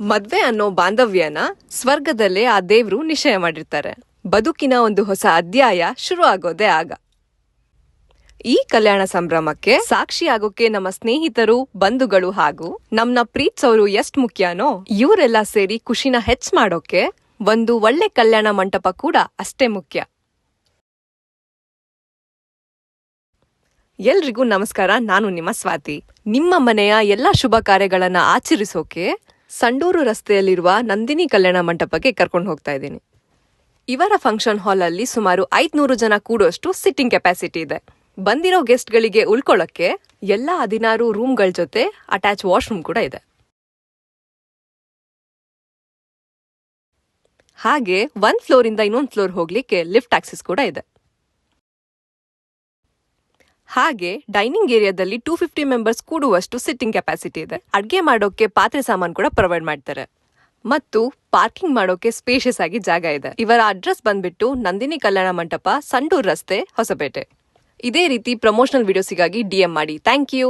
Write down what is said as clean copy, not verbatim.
ಮದ್ವೆ ಅನ್ನೋ ಬಾಂಧವ್ಯನ ಸ್ವರ್ಗದಲ್ಲೇ ಆ ದೇವ್ರು ನಿಶ್ಚಯ ಮಾಡಿರ್ತಾರೆ. ಬದುಕಿನ ಒಂದು ಹೊಸ ಅಧ್ಯಾಯ ಶುರು ಆಗೋದೇ ಆಗ. ಈ ಕಲ್ಯಾಣ ಸಂಭ್ರಮಕ್ಕೆ ಸಾಕ್ಷಿ ಆಗೋಕೆ ನಮ್ಮ ಸ್ನೇಹಿತರು, ಬಂಧುಗಳು ಹಾಗೂ ನಮ್ನ ಪ್ರೀತ್ಸೋರು ಎಷ್ಟ್ ಮುಖ್ಯನೋ ಇವರೆಲ್ಲ ಸೇರಿ ಖುಷಿನ ಹೆಚ್ಚ್ ಮಾಡೋಕೆ ಒಂದು ಒಳ್ಳೆ ಕಲ್ಯಾಣ ಮಂಟಪ ಕೂಡ ಅಷ್ಟೇ ಮುಖ್ಯ. ಎಲ್ರಿಗೂ ನಮಸ್ಕಾರ. ನಾನು ನಿಮ್ಮ ಸ್ವಾತಿ. ನಿಮ್ಮ ಮನೆಯ ಎಲ್ಲಾ ಶುಭ ಕಾರ್ಯಗಳನ್ನ ಆಚರಿಸೋಕೆ ಸಂಡೂರು ರಸ್ತೆಯಲ್ಲಿರುವ ನಂದಿನಿ ಕಲ್ಯಾಣ ಮಂಟಪಕ್ಕೆ ಕರ್ಕೊಂಡು ಹೋಗ್ತಾ ಇದ್ದೀನಿ. ಇವರ ಫಂಕ್ಷನ್ ಹಾಲ್ ಅಲ್ಲಿ ಸುಮಾರು 500 ಜನ ಕೂಡುವಷ್ಟು ಸಿಟ್ಟಿಂಗ್ ಕೆಪಾಸಿಟಿ ಇದೆ. ಬಂದಿರೋ ಗೆಸ್ಟ್ಗಳಿಗೆ ಉಳ್ಕೊಳ್ಳೋಕೆ ಎಲ್ಲಾ 16 ರೂಮ್ಗಳ ಜೊತೆ ಅಟ್ಯಾಚ್ ವಾಶ್ರೂಮ್ ಕೂಡ ಇದೆ. ಹಾಗೆ ಒಂದ್ ಫ್ಲೋರ್ ಇಂದ ಇನ್ನೊಂದು ಫ್ಲೋರ್ ಹೋಗ್ಲಿಕ್ಕೆ ಲಿಫ್ಟ್ ಆಕ್ಸೆಸ್ ಕೂಡ ಇದೆ. ಹಾಗೆ ಡೈನಿಂಗ್ ಏರಿಯಾದಲ್ಲಿ 250 ಮೆಂಬರ್ಸ್ ಕೂಡುವಷ್ಟು ಸಿಟ್ಟಿಂಗ್ ಕೆಪಾಸಿಟಿ ಇದೆ. ಅಡ್ಗೆ ಮಾಡೋಕೆ ಪಾತ್ರೆ ಸಾಮಾನು ಕೂಡ ಪ್ರೊವೈಡ್ ಮಾಡ್ತಾರೆ ಮತ್ತು ಪಾರ್ಕಿಂಗ್ ಮಾಡೋಕೆ ಸ್ಪೇಷಿಯಸ್ ಆಗಿ ಜಾಗ ಇದೆ. ಇವರ ಅಡ್ರೆಸ್ ಬಂದ್ಬಿಟ್ಟು ನಂದಿನಿ ಕಲ್ಯಾಣ ಮಂಟಪ, ಸಂಡೂರು ರಸ್ತೆ, ಹೊಸಪೇಟೆ. ಇದೇ ರೀತಿ ಪ್ರಮೋಷನಲ್ ವಿಡಿಯೋಸಿಗಾಗಿ DM ಮಾಡಿ. Thank you.